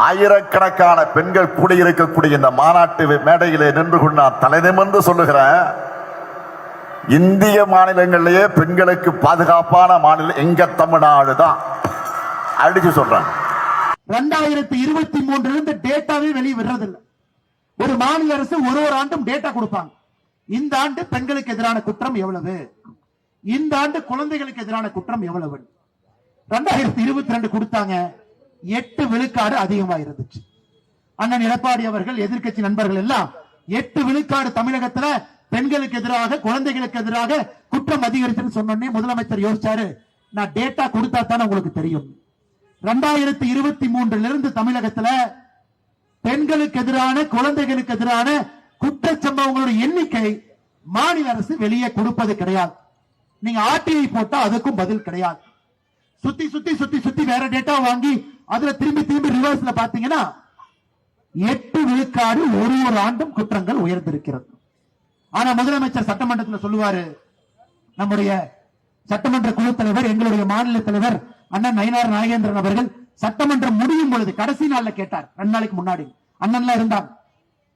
ஆயிரக்கணக்கான பெண்கள் கூடியிருக்கக்கூடிய இந்த மாநாட்டு மேடையிலே நின்று கொண்டு நான் தலைநிமிர்ந்து சொல்லுகிறேன், இந்திய மாநிலங்களிலேயே பெண்களுக்கு பாதுகாப்பான மாநிலம் எங்க தமிழ்நாடு தான். அடிச்சு சொல்றேன். 2023 டேட்டாவே வெளியே விடுறதில்லை. ஒரு மாநில அரசு ஒரு ஆண்டும் டேட்டா கொடுப்பாங்க. இந்த ஆண்டு பெண்களுக்கு எதிரான குற்றம் எவ்வளவு, இந்த ஆண்டு குழந்தைகளுக்கு எதிரான குற்றம் எவ்வளவு. 2022 கொடுத்தாங்க, 8 விழுக்காடு அதிகமா இருந்துச்சு. அண்ணன் எடப்பாடி அவர்கள், எதிர்கட்சி நண்பர்கள் எல்லாம் 8 விழுக்காடு தமிழகத்துல பெண்களுக்கு எதிராக குழந்தைகளுக்கு எதிராக குற்றம் அதிகரிச்சுன்னு சொன்னோடனே முதலமைச்சர் யோசிச்சாரு, நான் டேட்டா கொடுத்தா தானே உங்களுக்கு தெரியும். 2023 தமிழகத்துல பெண்களுக்கு எதிரான குழந்தைகளுக்கு எதிரான குற்றச்சம்பவங்களுடைய எண்ணிக்கை மாநில அரசு வெளியே கொடுப்பது கிடையாது. நீங்க ஆர்டிஐ போட்டா அதுக்கும் பதில் கிடையாது. சுத்தி சுத்தி சுத்தி சுத்தி வேற டேட்டா வாங்கி அதுல திரும்பி திரும்பி ரிவர்ஸ்ல பாத்தீங்கன்னா 8 விழுக்காடு ஒரு ஆண்டும் குற்றங்கள் உயர்ந்திருக்கிறது. ஆனா முதலமைச்சர் சட்டமன்றத்தில் சொல்லுவாரு, நம்முடைய சட்டமன்ற குழு தலைவர், எங்களுடைய மாநில தலைவர் அண்ணன் நயினார் நாகேந்திரன் அவர்கள் சட்டமன்றம் முடியும் பொழுது கடைசி நாள்ல கேட்டார். 2 நாளைக்கு முன்னாடி அண்ணன்லாம் இருந்தாங்க.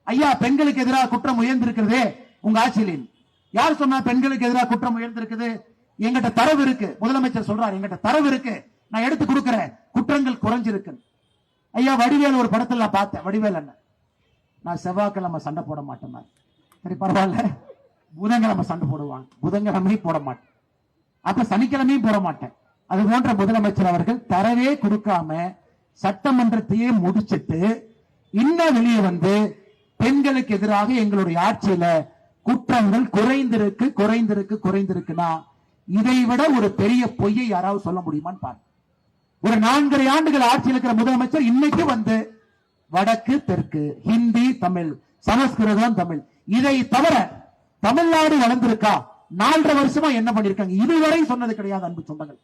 ஐயா, பெண்களுக்கு எதிராக குற்றம் உயர்ந்திருக்கிறதே உங்க ஆட்சியில். யார் சொன்னா பெண்களுக்கு எதிராக குற்றம் உயர்ந்திருக்குது? எங்கிட்ட தரவு இருக்கு. முதலமைச்சர் சொல்றாரு, எங்கிட்ட தரவு இருக்கு, நான் எடுத்து கொடுக்கிறேன், குற்றங்கள் குறைஞ்சிருக்கு. ஐயா, வடிவேல் ஒரு படத்தில் நான் பார்த்தேன். வடிவேல் அண்ணன், நான் செவ்வாய்க்கிழமை சண்டை போட மாட்டேன். சரி பரவாயில்ல, புதன்கிழமை சண்டை போடுவாங்க, புதன்கிழமையும் போட மாட்டேன், அப்ப சனிக்கிழமையும் போட மாட்டேன். அது போன்ற முதலமைச்சர் அவர்கள் தரவே கொடுக்காம சட்டமன்றத்தையே முடிச்சிட்டு இன்னும் வெளியே வந்து பெண்களுக்கு எதிராக எங்களுடைய ஆட்சியில குற்றங்கள் குறைந்திருக்கு குறைந்திருக்கு குறைந்திருக்குன்னா இதை விட ஒரு பெரிய பொய்யை யாராவது சொல்ல முடியுமான்னு பாருங்க. ஒரு 4.5 ஆண்டுகள் ஆட்சியில் இருக்கிற முதலமைச்சர் இன்னைக்கு வந்து வடக்கு தெற்கு, ஹிந்தி தமிழ், சமஸ்கிருதம் தமிழ், இதை தவிர தமிழ்நாடு வளர்ந்திருக்கா? 4.5 வருஷமா என்ன பண்ணிருக்காங்க? இதுவரை சொன்னது கிடையாது. அன்பு சொந்தங்கள்,